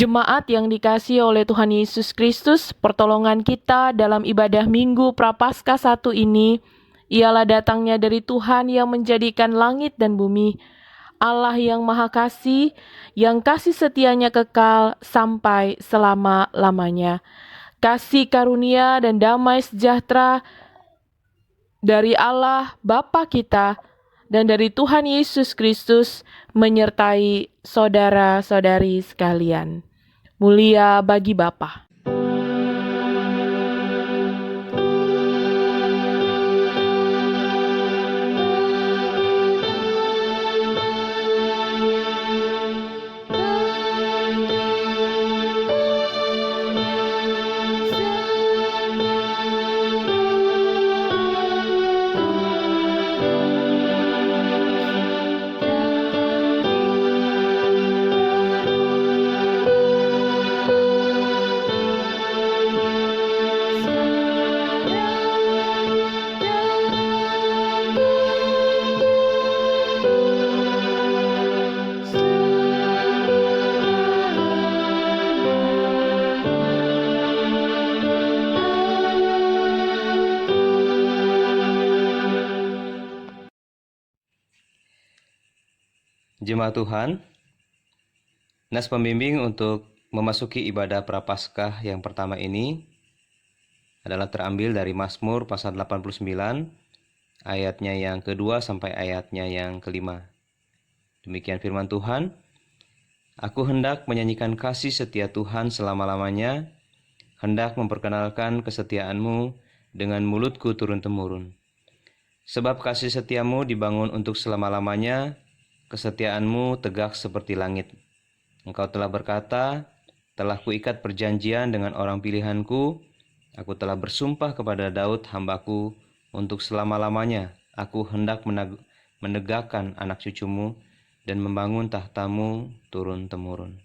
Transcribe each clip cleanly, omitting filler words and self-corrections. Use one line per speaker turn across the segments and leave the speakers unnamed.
Jemaat yang dikasihi oleh Tuhan Yesus Kristus, pertolongan kita dalam ibadah Minggu Prapaskah 1 ini ialah datangnya dari Tuhan yang menjadikan langit dan bumi, Allah yang Maha Kasih, yang kasih setianya kekal sampai selama-lamanya. Kasih karunia dan damai sejahtera dari Allah Bapa kita dan dari Tuhan Yesus Kristus menyertai saudara-saudari sekalian. Mulia bagi Bapa.
Jemaat Tuhan, nas pembimbing untuk memasuki ibadah Prapaskah yang pertama ini adalah terambil dari Mazmur pasal 89, ayatnya yang kedua sampai ayatnya yang kelima. Demikian firman Tuhan, Aku hendak menyanyikan kasih setia Tuhan selama-lamanya, hendak memperkenalkan kesetiaan-Mu dengan mulutku turun-temurun. Sebab kasih setiamu dibangun untuk selama-lamanya, kesetiaan-Mu tegak seperti langit. Engkau telah berkata, telah kuikat perjanjian dengan orang pilihanku, aku telah bersumpah kepada Daud hambaku, untuk selama-lamanya aku hendak menegakkan anak cucumu dan membangun tahtamu turun-temurun.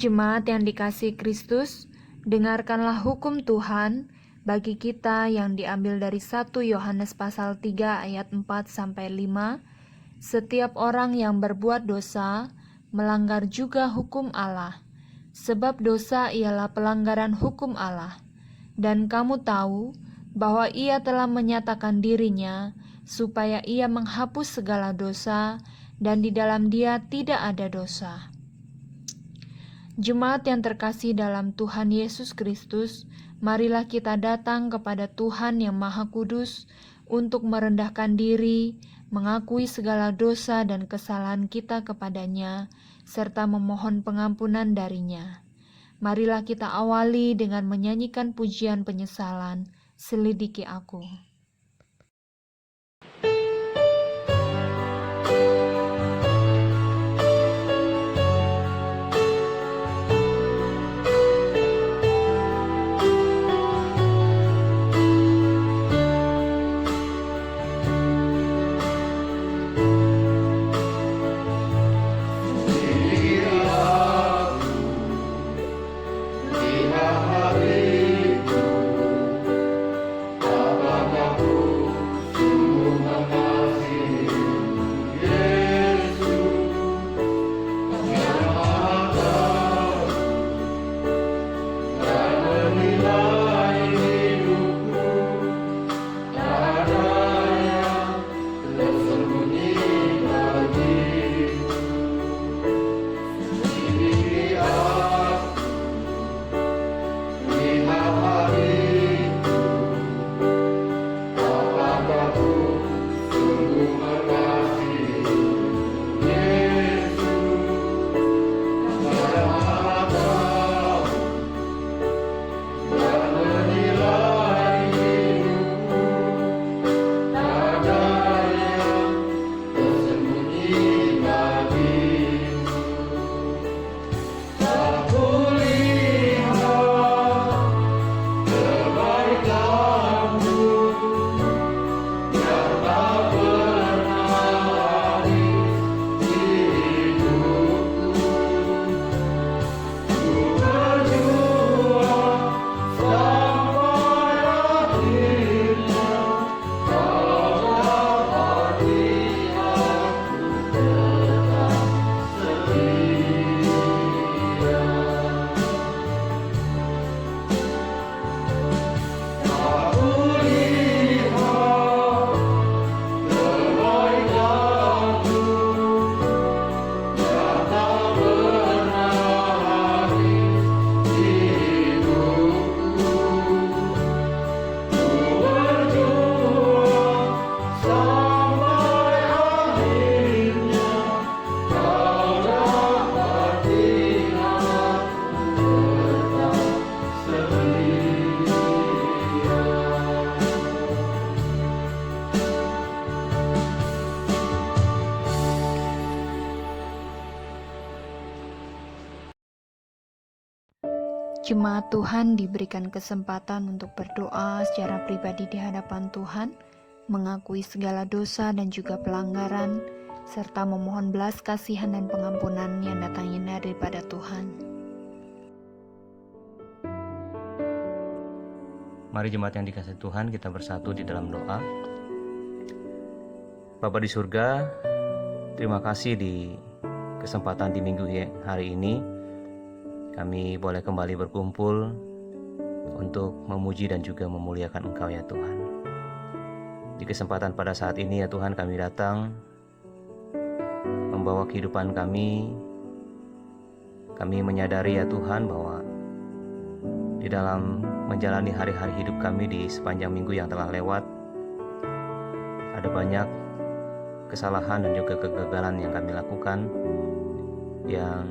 Jemaat yang dikasihi Kristus, dengarkanlah hukum Tuhan bagi kita yang diambil dari 1 Yohanes pasal 3 ayat 4-5. Setiap orang yang berbuat dosa melanggar juga hukum Allah, sebab dosa ialah pelanggaran hukum Allah. Dan kamu tahu bahwa Ia telah menyatakan dirinya supaya Ia menghapus segala dosa, dan di dalam Dia tidak ada dosa. Jemaat yang terkasih dalam Tuhan Yesus Kristus, marilah kita datang kepada Tuhan yang Maha Kudus untuk merendahkan diri, mengakui segala dosa dan kesalahan kita kepadanya, serta memohon pengampunan darinya. Marilah kita awali dengan menyanyikan pujian penyesalan, "Selidiki Aku." Jemaat Tuhan diberikan kesempatan untuk berdoa secara pribadi di hadapan Tuhan, mengakui segala dosa dan juga pelanggaran, serta memohon belas kasihan dan pengampunan yang datangnya daripada Tuhan.
Mari jemaat yang dikasihi Tuhan, kita bersatu di dalam doa. Bapa di surga, terima kasih di kesempatan di minggu hari ini kami boleh kembali berkumpul untuk memuji dan juga memuliakan Engkau ya Tuhan. Di kesempatan pada saat ini ya Tuhan, kami datang membawa kehidupan kami. Kami menyadari ya Tuhan bahwa di dalam menjalani hari-hari hidup kami di sepanjang minggu yang telah lewat, ada banyak kesalahan dan juga kegagalan yang kami lakukan yang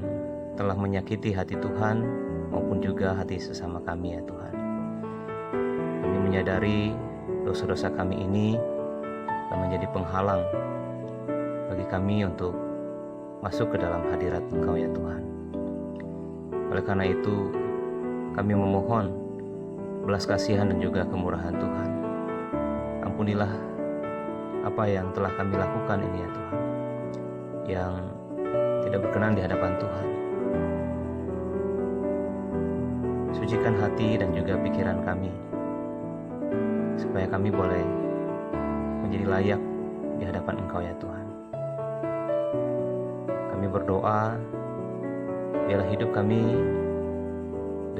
telah menyakiti hati Tuhan maupun juga hati sesama kami ya Tuhan. Kami menyadari dosa-dosa kami ini telah menjadi penghalang bagi kami untuk masuk ke dalam hadirat Engkau ya Tuhan. Oleh karena itu, kami memohon belas kasihan dan juga kemurahan Tuhan. Ampunilah apa yang telah kami lakukan ini ya Tuhan, yang tidak berkenan di hadapan Tuhan. Sucikan hati dan juga pikiran kami, supaya kami boleh menjadi layak di hadapan Engkau ya Tuhan. Kami berdoa, biarlah hidup kami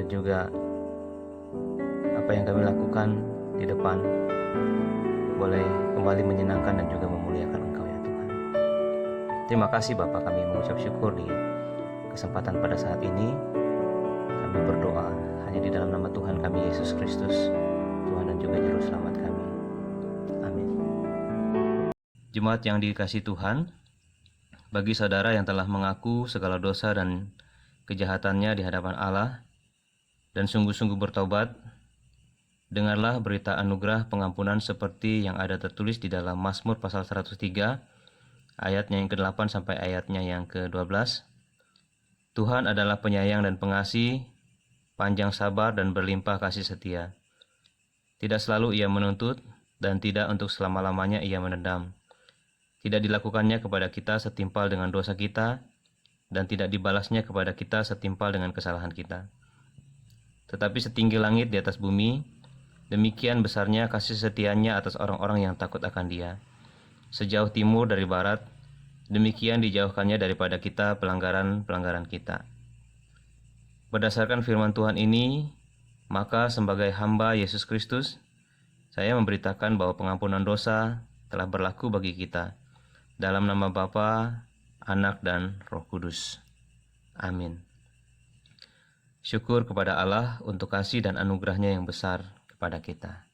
dan juga apa yang kami lakukan di depan boleh kembali menyenangkan dan juga memuliakan Engkau ya Tuhan. Terima kasih Bapa, kami mengucap syukur di kesempatan pada saat ini. Kami berdoa hanya di dalam nama Tuhan kami Yesus Kristus, Tuhan dan juga Juru Selamat kami. Amin. Jemaat yang dikasihi Tuhan, bagi saudara yang telah mengaku segala dosa dan kejahatannya di hadapan Allah dan sungguh-sungguh bertobat, dengarlah berita anugerah pengampunan seperti yang ada tertulis di dalam Mazmur pasal 103 ayatnya yang ke-8 sampai ayatnya yang ke-12. Tuhan adalah penyayang dan pengasih, panjang sabar dan berlimpah kasih setia. Tidak selalu ia menuntut dan tidak untuk selama-lamanya ia menendam. Tidak dilakukannya kepada kita setimpal dengan dosa kita dan tidak dibalasnya kepada kita setimpal dengan kesalahan kita. Tetapi setinggi langit di atas bumi, demikian besarnya kasih setianya atas orang-orang yang takut akan Dia. Sejauh timur dari barat, demikian dijauhkannya daripada kita pelanggaran-pelanggaran kita. Berdasarkan firman Tuhan ini, maka sebagai hamba Yesus Kristus, saya memberitakan bahwa pengampunan dosa telah berlaku bagi kita. Dalam nama Bapa, Anak, dan Roh Kudus. Amin. Syukur kepada Allah untuk kasih dan anugerah-Nya yang besar kepada kita.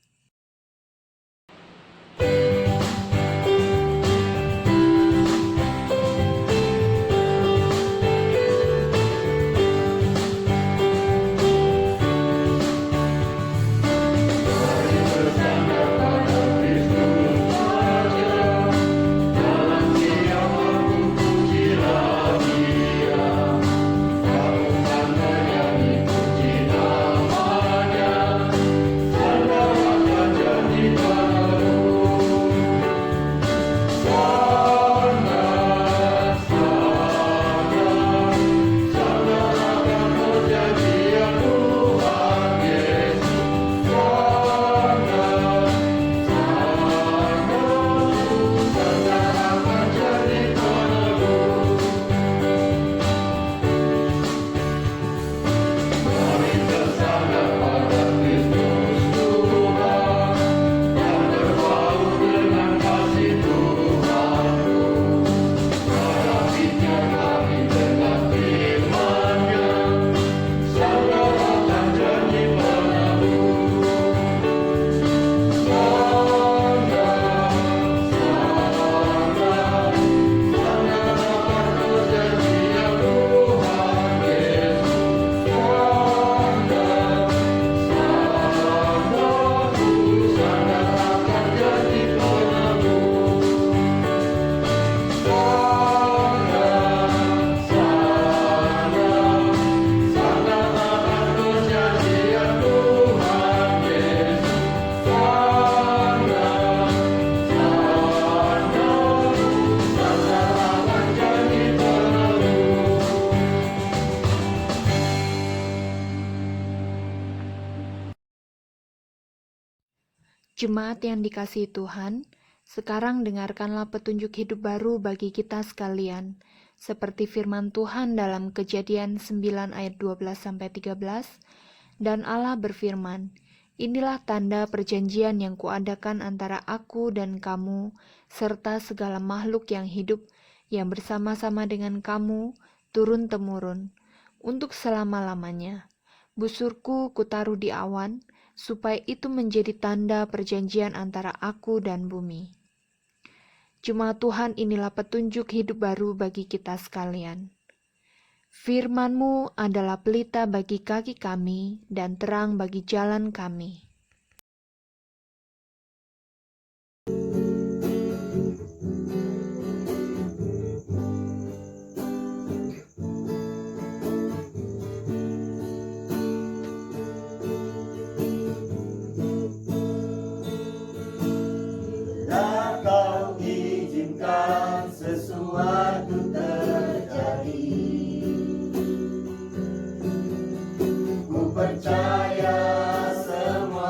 Jemaat yang dikasihi Tuhan, sekarang dengarkanlah petunjuk hidup baru bagi kita sekalian, seperti firman Tuhan dalam Kejadian 9 ayat 12-13, dan Allah berfirman, "Inilah tanda perjanjian yang kuadakan antara aku dan kamu, serta segala makhluk yang hidup yang bersama-sama dengan kamu, turun-temurun, untuk selama-lamanya. Busurku kutaruh di awan, supaya itu menjadi tanda perjanjian antara aku dan bumi." Jemaat Tuhan, inilah petunjuk hidup baru bagi kita sekalian. Firman-Mu adalah pelita bagi kaki kami dan terang bagi jalan kami.
Sesuatu terjadi, ku percaya semua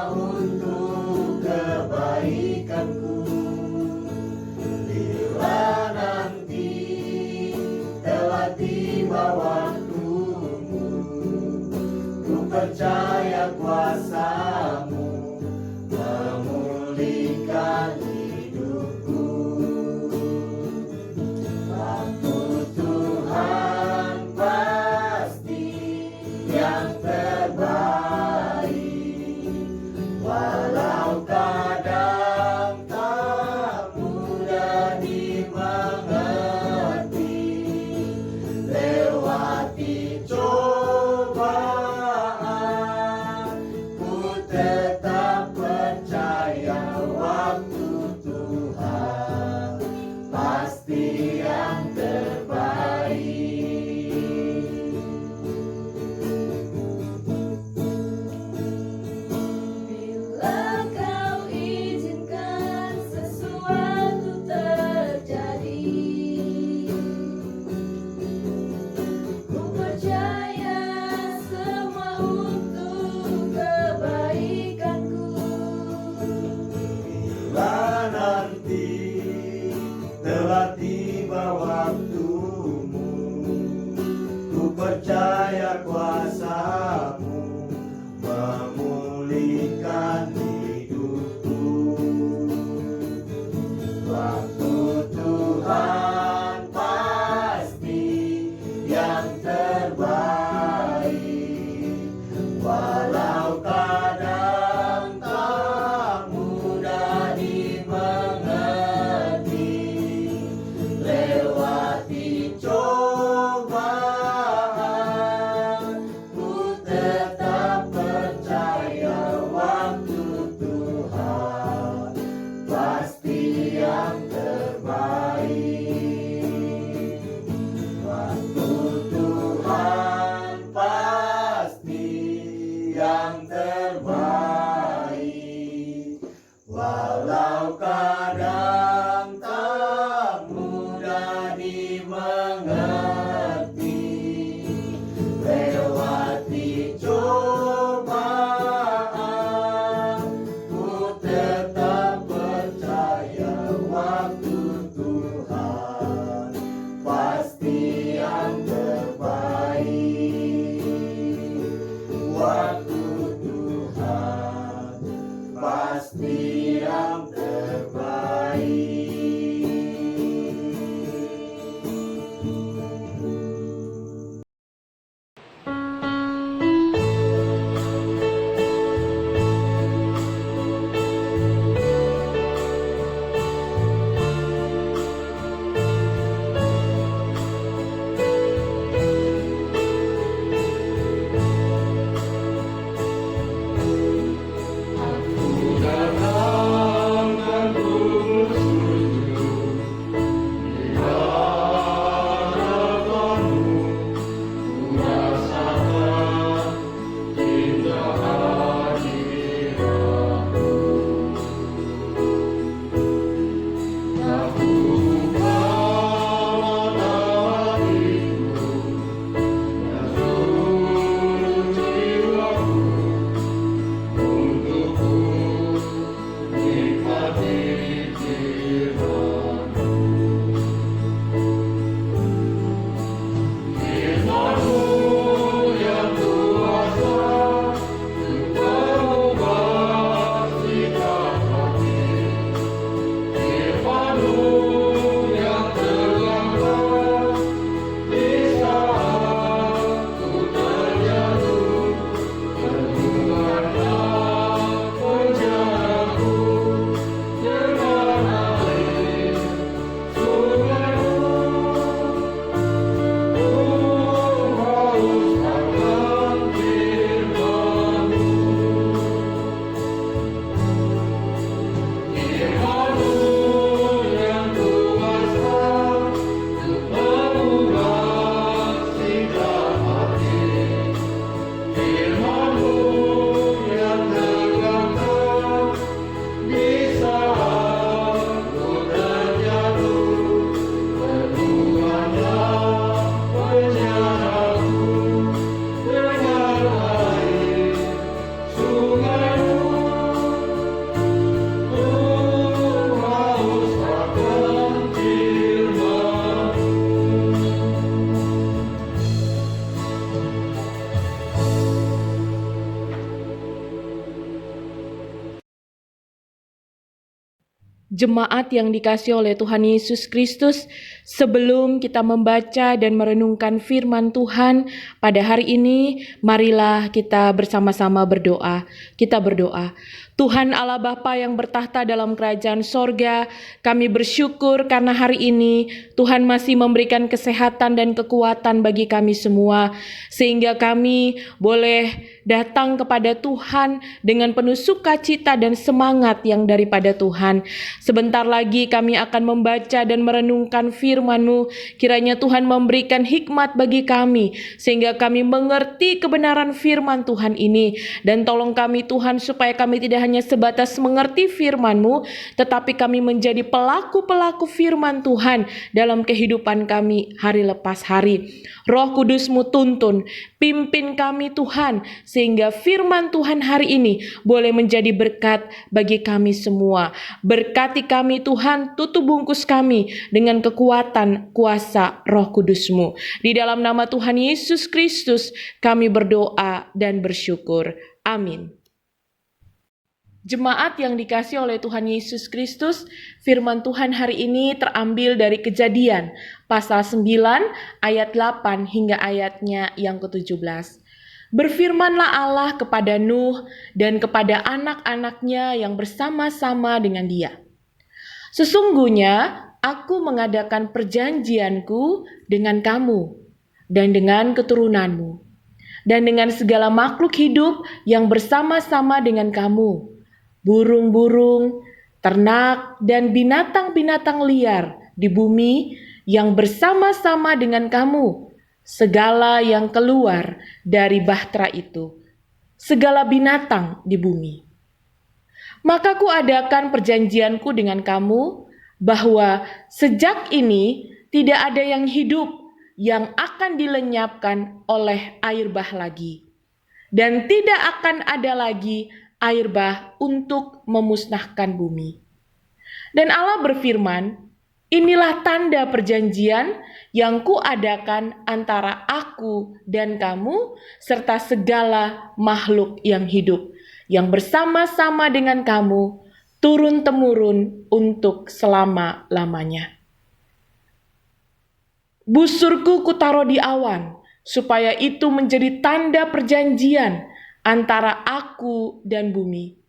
waktumu, ku percaya kuasa-Mu memulihkan hidupku. Waktu Tuhan pasti yang terbaik, walau kadang tak mudah dimengerti. Lewati cobaan, ku tetap percaya waktu Tuhan pasti yang terbaik. Waktu Tuhan pasti yang terbaik, walau kadang tak mudah dimengerti. Lewati cobaan, ku tetap percaya waktu Tuhan pasti yang terbaik. Waktu Tuhan pasti yang terbaik.
Jemaat yang dikasihi oleh Tuhan Yesus Kristus, sebelum kita membaca dan merenungkan firman Tuhan pada hari ini, marilah kita bersama-sama berdoa. Kita berdoa. Tuhan Allah Bapa yang bertahta dalam kerajaan sorga, kami bersyukur karena hari ini Tuhan masih memberikan kesehatan dan kekuatan bagi kami semua, sehingga kami boleh datang kepada Tuhan dengan penuh sukacita dan semangat yang daripada Tuhan. Sebentar lagi kami akan membaca dan merenungkan firman-Mu. Kiranya Tuhan memberikan hikmat bagi kami, sehingga kami mengerti kebenaran firman Tuhan ini. Dan tolong kami Tuhan supaya kami tidak hanya sebatas mengerti firman-Mu, tetapi kami menjadi pelaku-pelaku firman Tuhan dalam kehidupan kami hari lepas hari. Roh Kudus-Mu tuntun, pimpin kami Tuhan, sehingga firman Tuhan hari ini boleh menjadi berkat bagi kami semua. Berkati kami Tuhan, tutup bungkus kami dengan kekuatan kuasa Roh Kudus-Mu. Di dalam nama Tuhan Yesus Kristus kami berdoa dan bersyukur. Amin. Jemaat yang dikasihi oleh Tuhan Yesus Kristus, firman Tuhan hari ini terambil dari Kejadian, pasal 9, ayat 8 hingga ayatnya yang ke-17. Berfirmanlah Allah kepada Nuh dan kepada anak-anaknya yang bersama-sama dengan dia. Sesungguhnya aku mengadakan perjanjianku dengan kamu dan dengan keturunanmu, dan dengan segala makhluk hidup yang bersama-sama dengan kamu, burung-burung, ternak, dan binatang-binatang liar di bumi yang bersama-sama dengan kamu, segala yang keluar dari bahtera itu, segala binatang di bumi. Maka kuadakan perjanjianku dengan kamu, bahwa sejak ini tidak ada yang hidup yang akan dilenyapkan oleh air bah lagi, dan tidak akan ada lagi air bah untuk memusnahkan bumi. Dan Allah berfirman, inilah tanda perjanjian yang kuadakan antara aku dan kamu, serta segala makhluk yang hidup, yang bersama-sama dengan kamu, turun-temurun untuk selama-lamanya. Busurku kutaruh di awan, supaya itu menjadi tanda perjanjian antara aku dan bumi.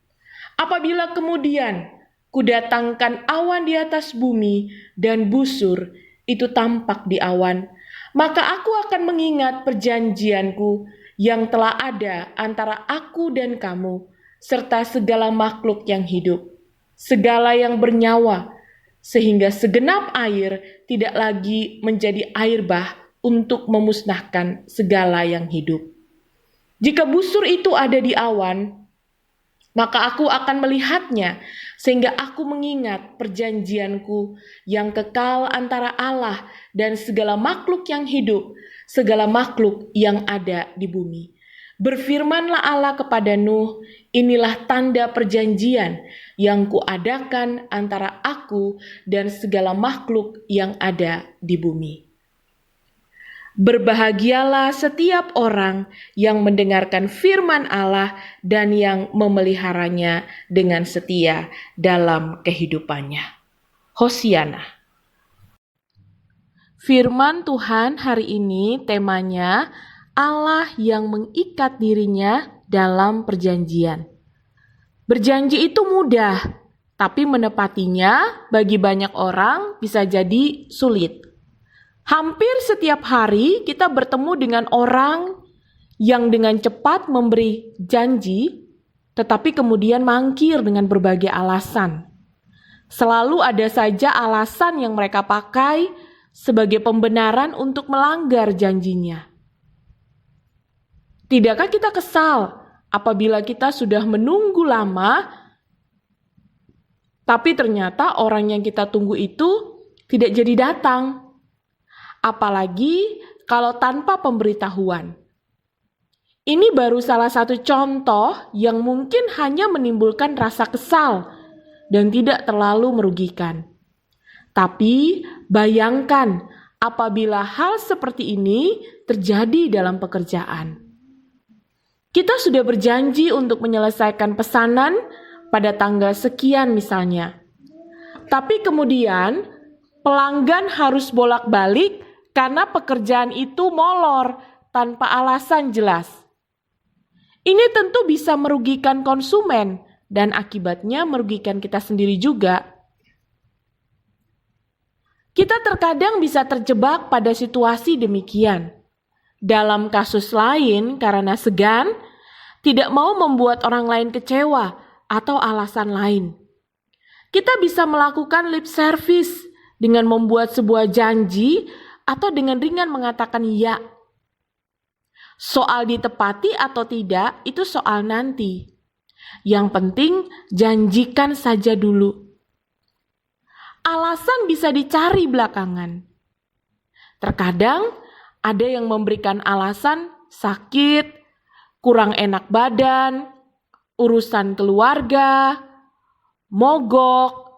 Apabila kemudian kudatangkan awan di atas bumi dan busur itu tampak di awan, maka aku akan mengingat perjanjianku yang telah ada antara aku dan kamu, serta segala makhluk yang hidup, segala yang bernyawa, sehingga segenap air tidak lagi menjadi air bah untuk memusnahkan segala yang hidup. Jika busur itu ada di awan, maka aku akan melihatnya, sehingga aku mengingat perjanjianku yang kekal antara Allah dan segala makhluk yang hidup, segala makhluk yang ada di bumi. Berfirmanlah Allah kepada Nuh, inilah tanda perjanjian yang kuadakan antara aku dan segala makhluk yang ada di bumi. Berbahagialah setiap orang yang mendengarkan firman Allah dan yang memeliharanya dengan setia dalam kehidupannya. Hosiana. Firman Tuhan hari ini temanya Allah yang mengikat dirinya dalam perjanjian. Berjanji itu mudah, tapi menepatinya bagi banyak orang bisa jadi sulit. Hampir setiap hari kita bertemu dengan orang yang dengan cepat memberi janji, tetapi kemudian mangkir dengan berbagai alasan. Selalu ada saja alasan yang mereka pakai sebagai pembenaran untuk melanggar janjinya. Tidakkah kita kesal apabila kita sudah menunggu lama, tapi ternyata orang yang kita tunggu itu tidak jadi datang? Apalagi kalau tanpa pemberitahuan. Ini baru salah satu contoh yang mungkin hanya menimbulkan rasa kesal dan tidak terlalu merugikan. Tapi bayangkan apabila hal seperti ini terjadi dalam pekerjaan. Kita sudah berjanji untuk menyelesaikan pesanan pada tanggal sekian misalnya. Tapi kemudian pelanggan harus bolak-balik karena pekerjaan itu molor tanpa alasan jelas. Ini tentu bisa merugikan konsumen dan akibatnya merugikan kita sendiri juga. Kita terkadang bisa terjebak pada situasi demikian. Dalam kasus lain, karena segan, tidak mau membuat orang lain kecewa atau alasan lain. Kita bisa melakukan lip service dengan membuat sebuah janji atau dengan ringan mengatakan ya. Soal ditepati atau tidak, itu soal nanti. Yang penting janjikan saja dulu. Alasan bisa dicari belakangan. Terkadang ada yang memberikan alasan sakit, kurang enak badan, urusan keluarga, mogok,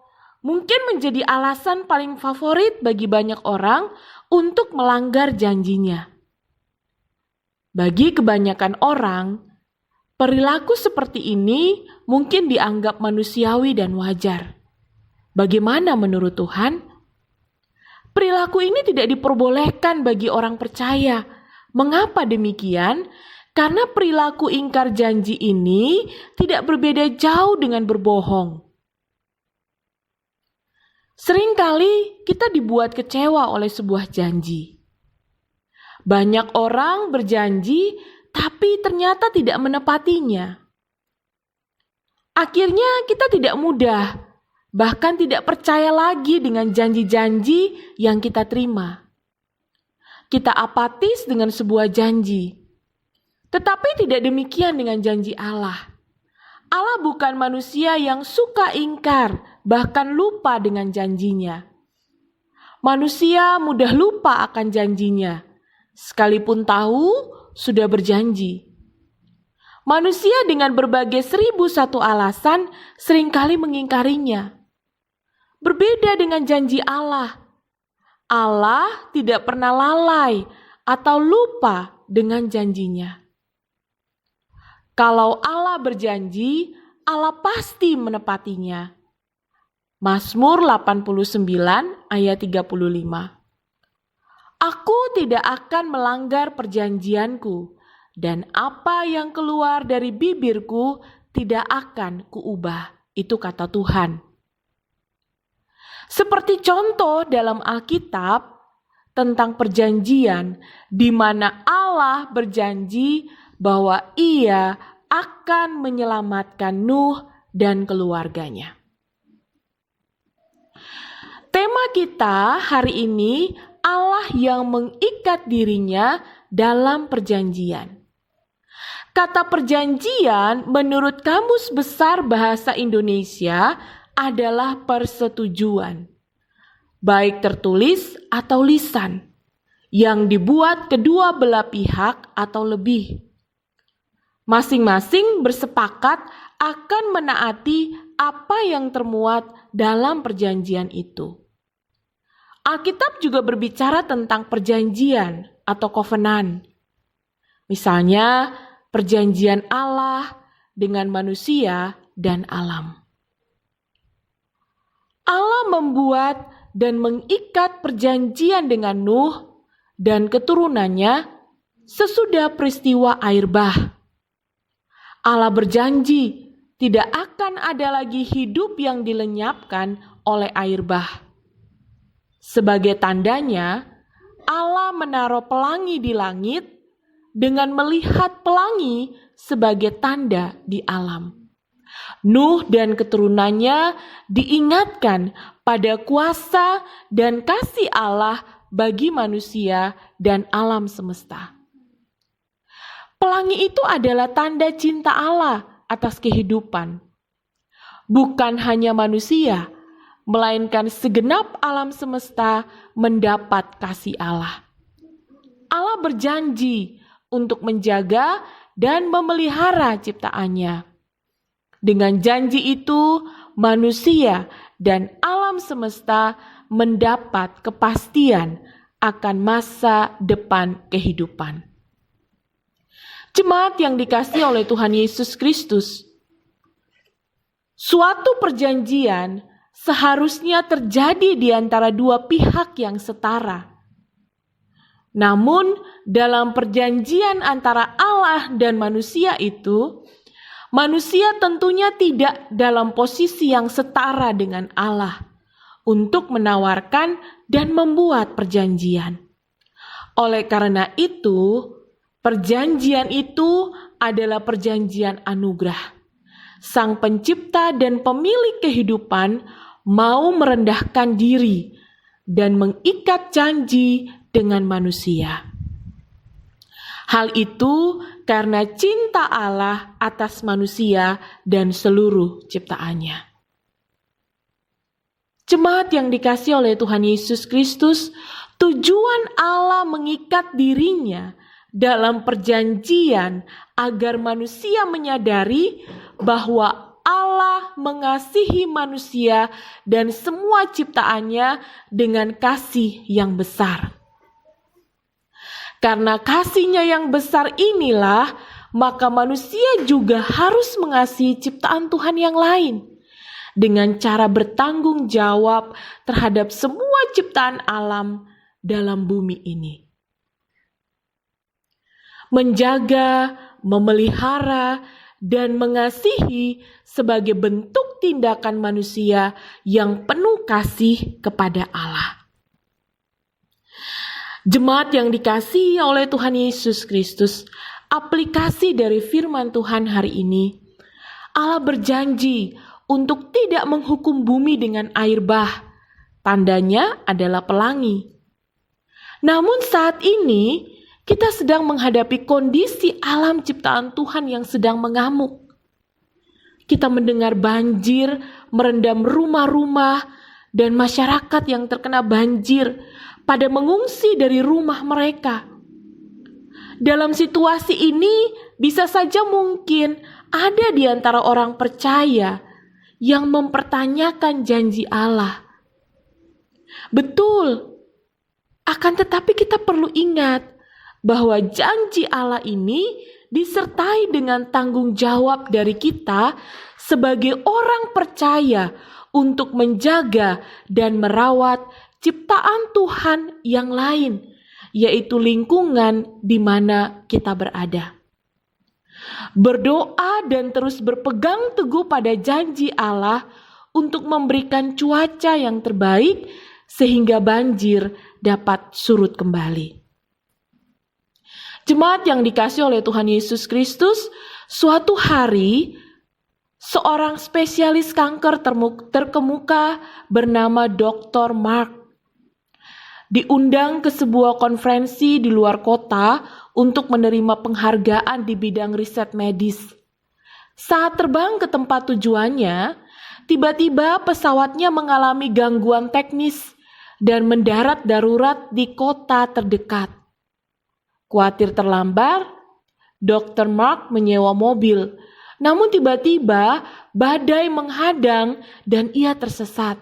mungkin menjadi alasan paling favorit bagi banyak orang untuk melanggar janjinya. Bagi kebanyakan orang, perilaku seperti ini mungkin dianggap manusiawi dan wajar. Bagaimana menurut Tuhan? Perilaku ini tidak diperbolehkan bagi orang percaya. Mengapa demikian? Karena perilaku ingkar janji ini tidak berbeda jauh dengan berbohong. Seringkali kita dibuat kecewa oleh sebuah janji. Banyak orang berjanji, tapi ternyata tidak menepatinya. Akhirnya kita tidak mudah, bahkan tidak percaya lagi dengan janji-janji yang kita terima. Kita apatis dengan sebuah janji. Tetapi tidak demikian dengan janji Allah. Allah bukan manusia yang suka ingkar, bahkan lupa dengan janjinya. Manusia mudah lupa akan janjinya, sekalipun tahu sudah berjanji. Manusia dengan berbagai 1001 alasan seringkali mengingkarinya. Berbeda dengan janji Allah. Allah tidak pernah lalai atau lupa dengan janjinya. Kalau Allah berjanji, Allah pasti menepatinya. Mazmur 89 ayat 35. Aku tidak akan melanggar perjanjianku, dan apa yang keluar dari bibirku tidak akan kuubah. Itu kata Tuhan. Seperti contoh dalam Alkitab tentang perjanjian, di mana Allah berjanji bahwa Ia akan menyelamatkan Nuh dan keluarganya. Tema kita hari ini, Allah yang mengikat dirinya dalam perjanjian. Kata perjanjian menurut Kamus Besar Bahasa Indonesia adalah persetujuan, baik tertulis atau lisan, yang dibuat kedua belah pihak atau lebih. Masing-masing bersepakat akan menaati apa yang termuat dalam perjanjian itu. Alkitab juga berbicara tentang perjanjian atau covenant. Misalnya, perjanjian Allah dengan manusia dan alam. Allah membuat dan mengikat perjanjian dengan Nuh dan keturunannya sesudah peristiwa air bah. Allah berjanji tidak akan ada lagi hidup yang dilenyapkan oleh air bah. Sebagai tandanya, Allah menaruh pelangi di langit dengan melihat pelangi sebagai tanda di alam. Nuh dan keturunannya diingatkan pada kuasa dan kasih Allah bagi manusia dan alam semesta. Pelangi itu adalah tanda cinta Allah atas kehidupan. Bukan hanya manusia, melainkan segenap alam semesta mendapat kasih Allah. Allah berjanji untuk menjaga dan memelihara ciptaannya. Dengan janji itu, manusia dan alam semesta mendapat kepastian akan masa depan kehidupan. Jemaat yang dikasihi oleh Tuhan Yesus Kristus, suatu perjanjian seharusnya terjadi di antara dua pihak yang setara. Namun, dalam perjanjian antara Allah dan manusia itu, manusia tentunya tidak dalam posisi yang setara dengan Allah untuk menawarkan dan membuat perjanjian. Oleh karena itu, perjanjian itu adalah perjanjian anugerah. Sang Pencipta dan Pemilik kehidupan mau merendahkan diri dan mengikat janji dengan manusia. Hal itu karena cinta Allah atas manusia dan seluruh ciptaannya. Jemaat yang dikasihi oleh Tuhan Yesus Kristus, tujuan Allah mengikat dirinya dalam perjanjian agar manusia menyadari bahwa Allah mengasihi manusia dan semua ciptaannya dengan kasih yang besar. Karena kasih-Nya yang besar inilah, maka manusia juga harus mengasihi ciptaan Tuhan yang lain dengan cara bertanggung jawab terhadap semua ciptaan alam dalam bumi ini. Menjaga, memelihara, dan mengasihi sebagai bentuk tindakan manusia yang penuh kasih kepada Allah. Jemaat yang dikasihi oleh Tuhan Yesus Kristus, aplikasi dari firman Tuhan hari ini, Allah berjanji untuk tidak menghukum bumi dengan air bah. Tandanya adalah pelangi. Namun saat ini, kita sedang menghadapi kondisi alam ciptaan Tuhan yang sedang mengamuk. Kita mendengar banjir merendam rumah-rumah dan masyarakat yang terkena banjir pada mengungsi dari rumah mereka. Dalam situasi ini, bisa saja mungkin ada di antara orang percaya yang mempertanyakan janji Allah. Betul, akan tetapi kita perlu ingat bahwa janji Allah ini disertai dengan tanggung jawab dari kita sebagai orang percaya untuk menjaga dan merawat ciptaan Tuhan yang lain, yaitu lingkungan di mana kita berada. Berdoa dan terus berpegang teguh pada janji Allah untuk memberikan cuaca yang terbaik sehingga banjir dapat surut kembali. Jemaat yang dikasihi oleh Tuhan Yesus Kristus, suatu hari seorang spesialis kanker terkemuka bernama Dr. Mark diundang ke sebuah konferensi di luar kota untuk menerima penghargaan di bidang riset medis. Saat terbang ke tempat tujuannya, tiba-tiba pesawatnya mengalami gangguan teknis dan mendarat darurat di kota terdekat. Khawatir terlambat, Dr. Mark menyewa mobil. Namun tiba-tiba badai menghadang dan ia tersesat.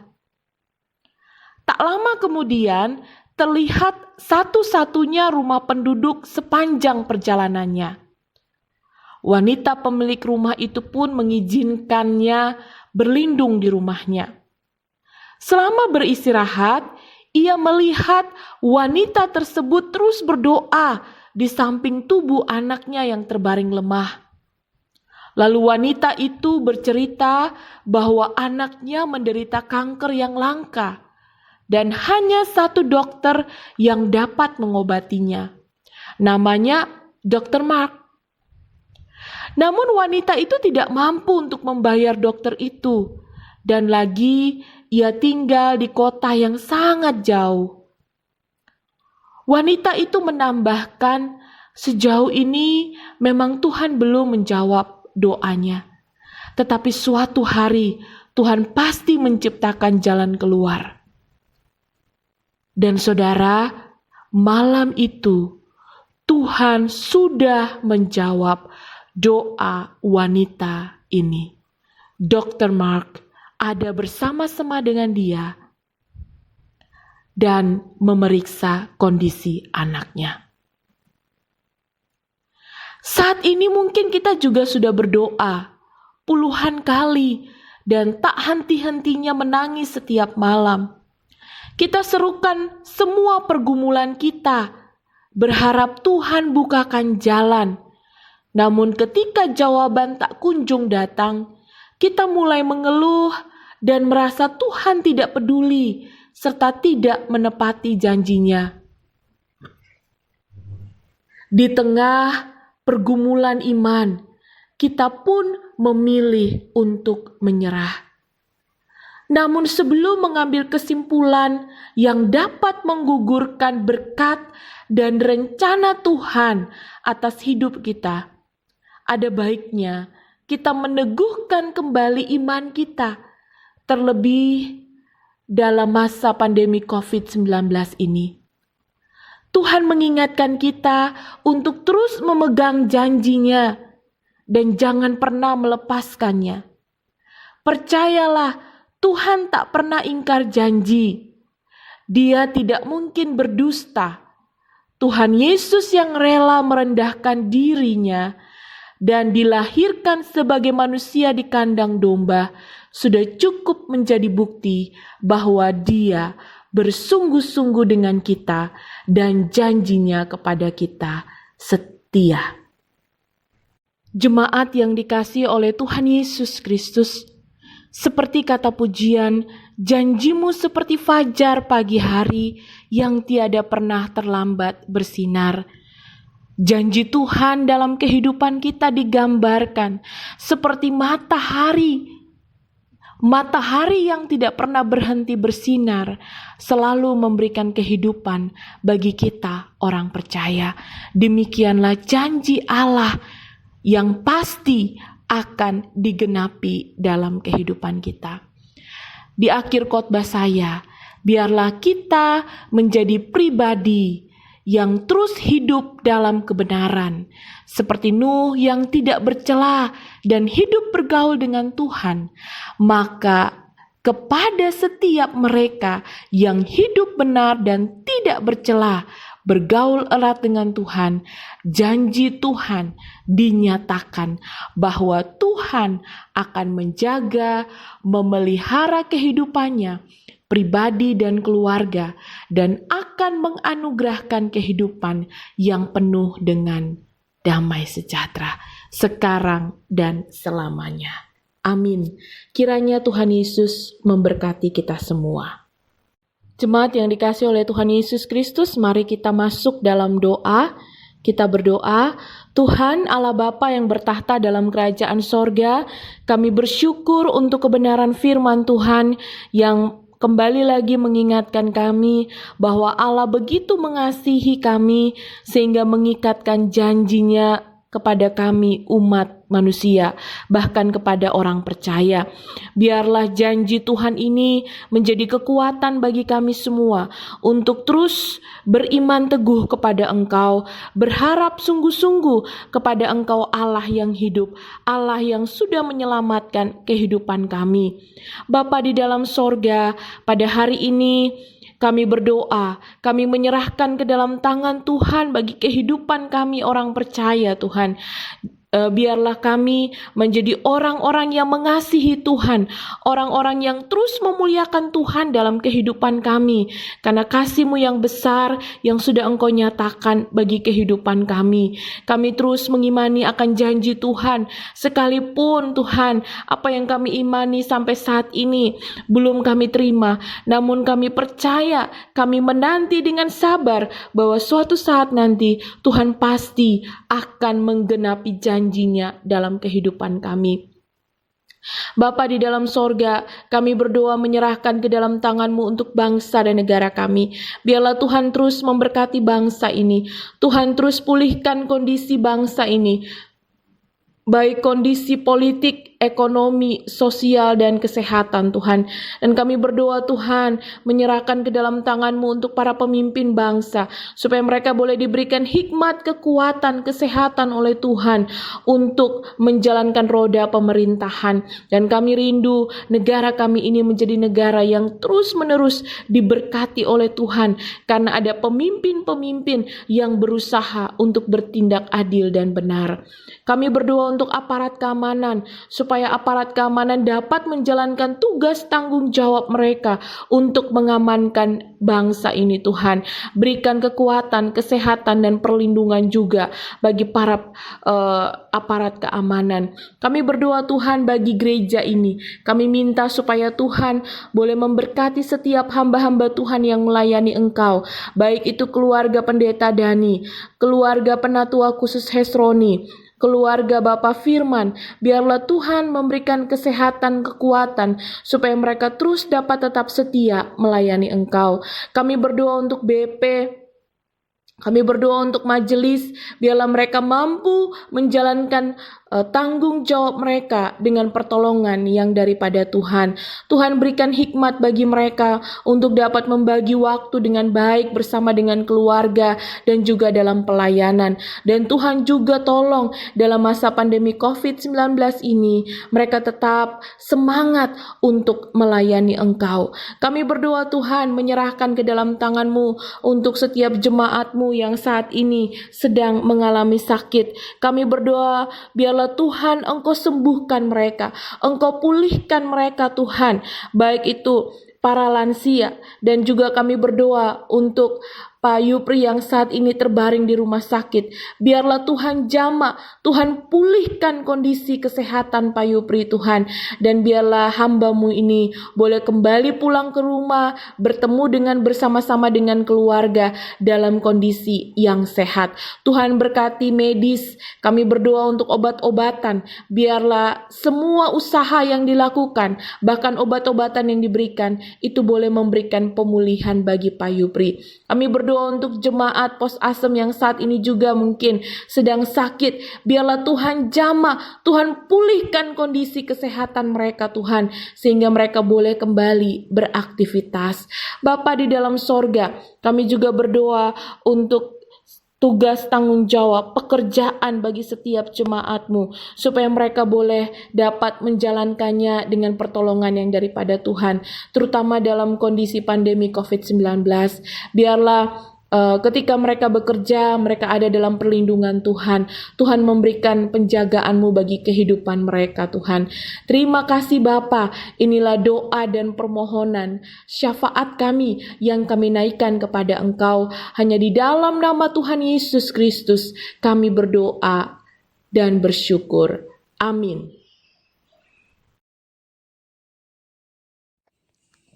Tak lama kemudian terlihat satu-satunya rumah penduduk sepanjang perjalanannya. Wanita pemilik rumah itu pun mengizinkannya berlindung di rumahnya. Selama beristirahat, ia melihat wanita tersebut terus berdoa di samping tubuh anaknya yang terbaring lemah. Lalu wanita itu bercerita bahwa anaknya menderita kanker yang langka dan hanya satu dokter yang dapat mengobatinya. Namanya Dr. Mark. Namun wanita itu tidak mampu untuk membayar dokter itu, dan lagi ia tinggal di kota yang sangat jauh. Wanita itu menambahkan, sejauh ini memang Tuhan belum menjawab doanya, tetapi suatu hari Tuhan pasti menciptakan jalan keluar. Dan saudara, malam itu Tuhan sudah menjawab doa wanita ini. Dr. Mark ada bersama-sama dengan dia dan memeriksa kondisi anaknya. Saat ini mungkin kita juga sudah berdoa puluhan kali dan tak henti-hentinya menangis setiap malam. Kita serukan semua pergumulan kita, berharap Tuhan bukakan jalan. Namun ketika jawaban tak kunjung datang, kita mulai mengeluh dan merasa Tuhan tidak peduli serta tidak menepati janjinya. Di tengah pergumulan iman, kita pun memilih untuk menyerah. Namun sebelum mengambil kesimpulan yang dapat menggugurkan berkat dan rencana Tuhan atas hidup kita, ada baiknya kita meneguhkan kembali iman kita, terlebih dalam masa pandemi COVID-19 ini. Tuhan mengingatkan kita untuk terus memegang janjinya dan jangan pernah melepaskannya. Percayalah, Tuhan tak pernah ingkar janji. Dia tidak mungkin berdusta. Tuhan Yesus yang rela merendahkan dirinya dan dilahirkan sebagai manusia di kandang domba sudah cukup menjadi bukti bahwa Dia bersungguh-sungguh dengan kita dan janjinya kepada kita setia. Jemaat yang dikasihi oleh Tuhan Yesus Kristus, seperti kata pujian, janjimu seperti fajar pagi hari yang tiada pernah terlambat bersinar. Janji Tuhan dalam kehidupan kita digambarkan seperti matahari. Matahari yang tidak pernah berhenti bersinar, selalu memberikan kehidupan bagi kita orang percaya. Demikianlah janji Allah yang pasti akan digenapi dalam kehidupan kita. Di akhir khotbah saya, biarlah kita menjadi pribadi yang terus hidup dalam kebenaran, seperti Nuh yang tidak bercela dan hidup bergaul dengan Tuhan. Maka kepada setiap mereka yang hidup benar dan tidak bercela, bergaul erat dengan Tuhan, janji Tuhan dinyatakan bahwa Tuhan akan menjaga, memelihara kehidupannya, pribadi dan keluarga, dan akan menganugerahkan kehidupan yang penuh dengan damai sejahtera sekarang dan selamanya. Amin. Kiranya Tuhan Yesus memberkati kita semua. Jemaat yang dikasihi oleh Tuhan Yesus Kristus, mari kita masuk dalam doa. Kita berdoa, Tuhan Allah Bapa yang bertahta dalam kerajaan sorga, kami bersyukur untuk kebenaran firman Tuhan yang kembali lagi mengingatkan kami bahwa Allah begitu mengasihi kami sehingga mengikatkan janjinya kepada kami umat manusia, bahkan kepada orang percaya. Biarlah janji Tuhan ini menjadi kekuatan bagi kami semua untuk terus beriman teguh kepada Engkau, berharap sungguh-sungguh kepada Engkau Allah yang hidup, Allah yang sudah menyelamatkan kehidupan kami. Bapa di dalam sorga, pada hari ini kami berdoa, kami menyerahkan ke dalam tangan Tuhan bagi kehidupan kami orang percaya Tuhan. Biarlah kami menjadi orang-orang yang mengasihi Tuhan, orang-orang yang terus memuliakan Tuhan dalam kehidupan kami, karena kasih-Mu yang besar yang sudah Engkau nyatakan bagi kehidupan kami. Kami terus mengimani akan janji Tuhan, sekalipun Tuhan, apa yang kami imani sampai saat ini belum kami terima, namun kami percaya, kami menanti dengan sabar bahwa suatu saat nanti Tuhan pasti akan menggenapi janjinya dalam kehidupan kami. Bapa di dalam sorga, kami berdoa menyerahkan ke dalam tangan-Mu untuk bangsa dan negara kami. Biarlah Tuhan terus memberkati bangsa ini. Tuhan terus pulihkan kondisi bangsa ini, baik kondisi politik, ekonomi, sosial, dan kesehatan Tuhan. Dan kami berdoa Tuhan, menyerahkan ke dalam tangan-Mu untuk para pemimpin bangsa, supaya mereka boleh diberikan hikmat, kekuatan, kesehatan oleh Tuhan untuk menjalankan roda pemerintahan. Dan kami rindu negara kami ini menjadi negara yang terus-menerus diberkati oleh Tuhan, karena ada pemimpin-pemimpin yang berusaha untuk bertindak adil dan benar. Kami berdoa untuk aparat keamanan, supaya aparat keamanan dapat menjalankan tugas tanggung jawab mereka untuk mengamankan bangsa ini Tuhan. Berikan kekuatan, kesehatan, dan perlindungan juga bagi para aparat keamanan. Kami berdoa Tuhan bagi gereja ini. Kami minta supaya Tuhan boleh memberkati setiap hamba-hamba Tuhan yang melayani Engkau, baik itu keluarga Pendeta Dani, keluarga Penatua Khusus Hesroni, keluarga Bapak Firman. Biarlah Tuhan memberikan kesehatan, kekuatan, supaya mereka terus dapat tetap setia melayani Engkau. Kami berdoa untuk BP, kami berdoa untuk majelis, biarlah mereka mampu menjalankan tanggung jawab mereka dengan pertolongan yang daripada Tuhan. Tuhan berikan hikmat bagi mereka untuk dapat membagi waktu dengan baik bersama dengan keluarga dan juga dalam pelayanan. Dan Tuhan juga tolong dalam masa pandemi COVID-19 ini, mereka tetap semangat untuk melayani Engkau. Kami berdoa Tuhan menyerahkan ke dalam tangan-Mu untuk setiap jemaat-Mu yang saat ini sedang mengalami sakit. Kami berdoa biarlah Tuhan Engkau sembuhkan mereka, Engkau pulihkan mereka Tuhan, baik itu para lansia, dan juga kami berdoa untuk Pak Yupri yang saat ini terbaring di rumah sakit. Biarlah Tuhan jamah, Tuhan pulihkan kondisi kesehatan Pak Yupri Tuhan. Dan biarlah hamba-Mu ini boleh kembali pulang ke rumah, bertemu dengan bersama-sama dengan keluarga dalam kondisi yang sehat. Tuhan berkati medis, kami berdoa untuk obat-obatan. Biarlah semua usaha yang dilakukan, bahkan obat-obatan yang diberikan, itu boleh memberikan pemulihan bagi Pak Yupri. Kami berdoa untuk jemaat Pos Asem yang saat ini juga mungkin sedang sakit. Biarlah Tuhan jamah, Tuhan pulihkan kondisi kesehatan mereka Tuhan, sehingga mereka boleh kembali beraktivitas. Bapa di dalam sorga, kami juga berdoa untuk tugas tanggung jawab pekerjaan bagi setiap jemaat-Mu, supaya mereka boleh dapat menjalankannya dengan pertolongan yang daripada Tuhan, terutama dalam kondisi pandemi COVID-19. Biarlah ketika mereka bekerja, mereka ada dalam perlindungan Tuhan. Tuhan memberikan penjagaan-Mu bagi kehidupan mereka Tuhan. Terima kasih Bapa. Inilah doa dan permohonan syafaat kami yang kami naikkan kepada Engkau. Hanya di dalam nama Tuhan Yesus Kristus kami berdoa dan bersyukur. Amin.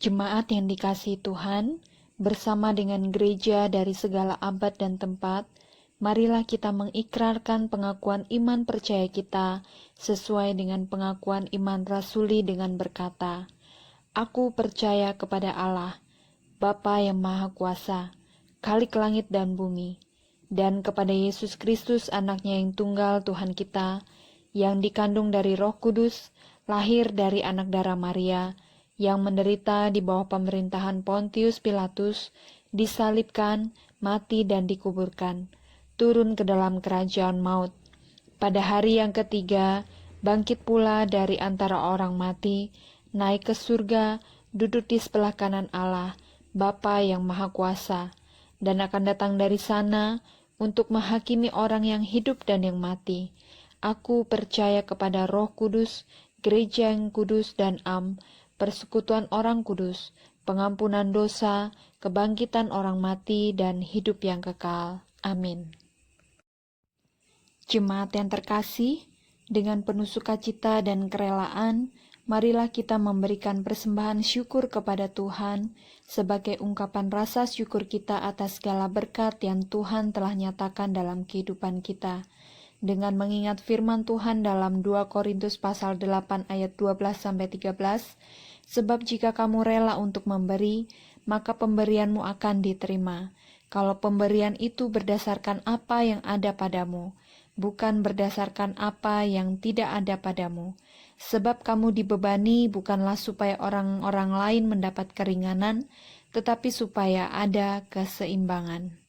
Jemaat yang dikasihi Tuhan, bersama dengan gereja dari segala abad dan tempat, marilah kita mengikrarkan pengakuan iman percaya kita sesuai dengan pengakuan iman rasuli dengan berkata, Aku percaya kepada Allah, Bapa yang Maha Kuasa, Khalik langit dan bumi, dan kepada Yesus Kristus anaknya yang tunggal Tuhan kita, yang dikandung dari Roh Kudus, lahir dari anak darah Maria, yang menderita di bawah pemerintahan Pontius Pilatus, disalibkan, mati dan dikuburkan, turun ke dalam kerajaan maut. Pada hari yang ketiga, bangkit pula dari antara orang mati, naik ke surga, duduk di sebelah kanan Allah, Bapa yang Maha Kuasa, dan akan datang dari sana untuk menghakimi orang yang hidup dan yang mati. Aku percaya kepada Roh Kudus, gereja yang kudus dan persekutuan orang kudus, pengampunan dosa, kebangkitan orang mati, dan hidup yang kekal. Amin. Jemaat yang terkasih, dengan penuh sukacita dan kerelaan, marilah kita memberikan persembahan syukur kepada Tuhan sebagai ungkapan rasa syukur kita atas segala berkat yang Tuhan telah nyatakan dalam kehidupan kita. Dengan mengingat firman Tuhan dalam 2 Korintus pasal 8 ayat 12-13, sebab jika kamu rela untuk memberi, maka pemberianmu akan diterima. Kalau pemberian itu berdasarkan apa yang ada padamu, bukan berdasarkan apa yang tidak ada padamu. Sebab kamu dibebani bukanlah supaya orang-orang lain mendapat keringanan, tetapi supaya ada keseimbangan.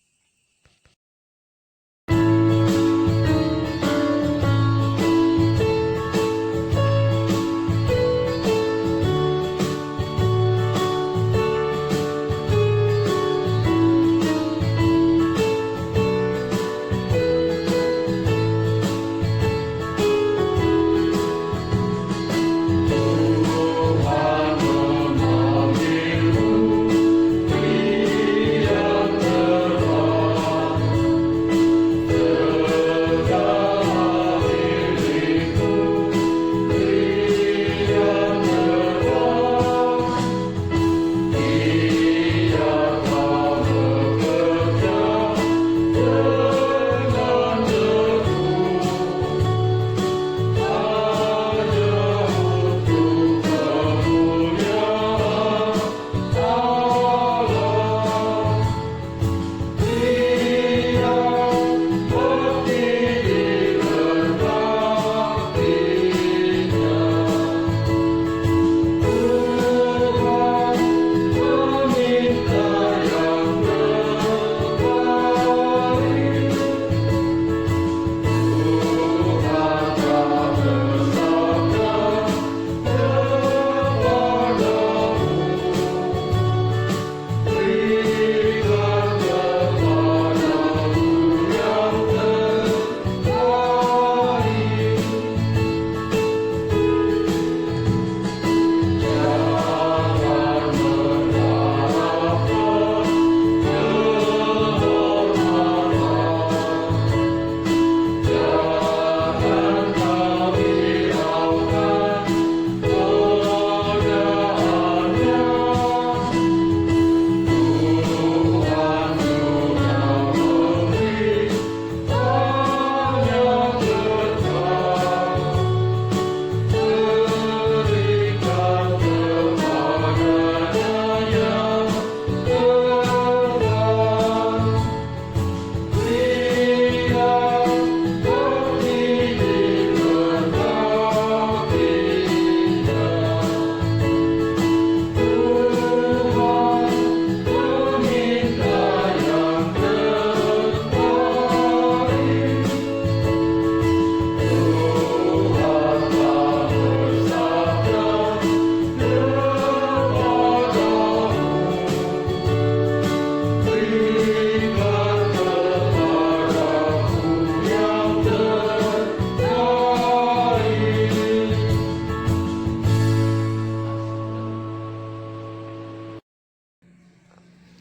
Tuhan memanggilmu, Dia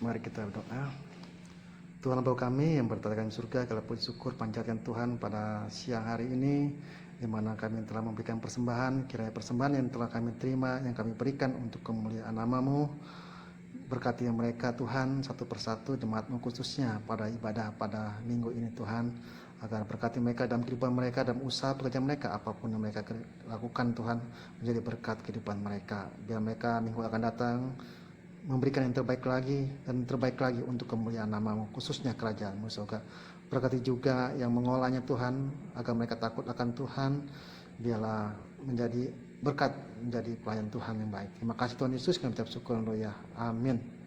Mari kita berdoa. Tuhan Bapa kami yang berada di surga, kami puji syukur panjatkan Tuhan pada siang hari ini, di mana kami telah memberikan persembahan, kiranya persembahan yang telah kami terima, yang kami berikan untuk kemuliaan nama-Mu, berkati mereka Tuhan, satu persatu jemaat-Mu khususnya pada ibadah pada minggu ini Tuhan, agar berkati mereka dalam kehidupan mereka, dalam usaha pekerjaan mereka, apapun yang mereka lakukan Tuhan, menjadi berkat kehidupan mereka, biar mereka minggu akan datang memberikan yang terbaik lagi dan terbaik lagi untuk kemuliaan nama-Mu, khususnya kerajaan-Mu surga. Berkati juga yang mengolahnya Tuhan, agar mereka takut akan Tuhan, biarlah menjadi berkat, menjadi pelayan Tuhan yang baik. Terima kasih Tuhan Yesus, kami ucap syukur dan doa. Amin.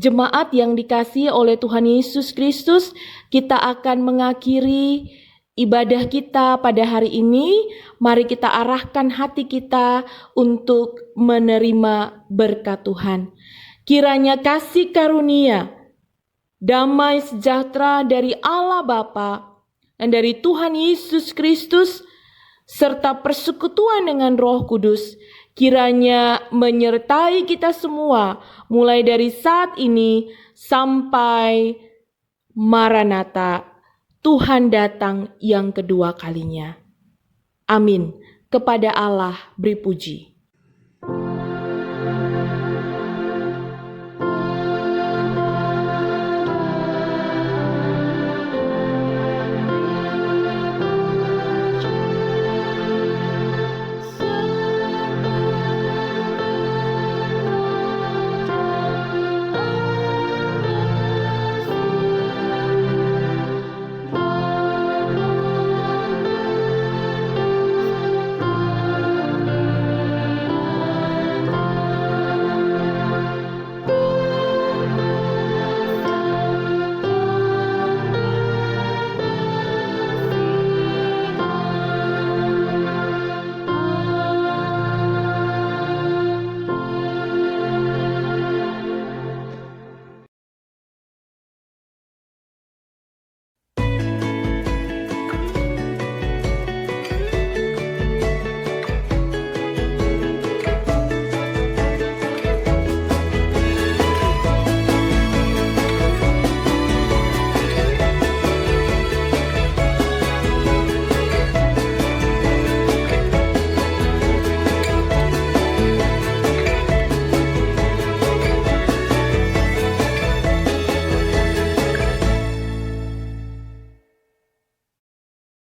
Jemaat yang dikasihi oleh Tuhan Yesus Kristus, kita akan mengakhiri ibadah kita pada hari ini. Mari kita arahkan hati kita untuk menerima berkat Tuhan. Kiranya kasih karunia, damai sejahtera dari Allah Bapa dan dari Tuhan Yesus Kristus, serta persekutuan dengan Roh Kudus, kiranya menyertai kita semua mulai dari saat ini sampai Maranatha, Tuhan datang yang kedua kalinya. Amin. Kepada Allah beri puji.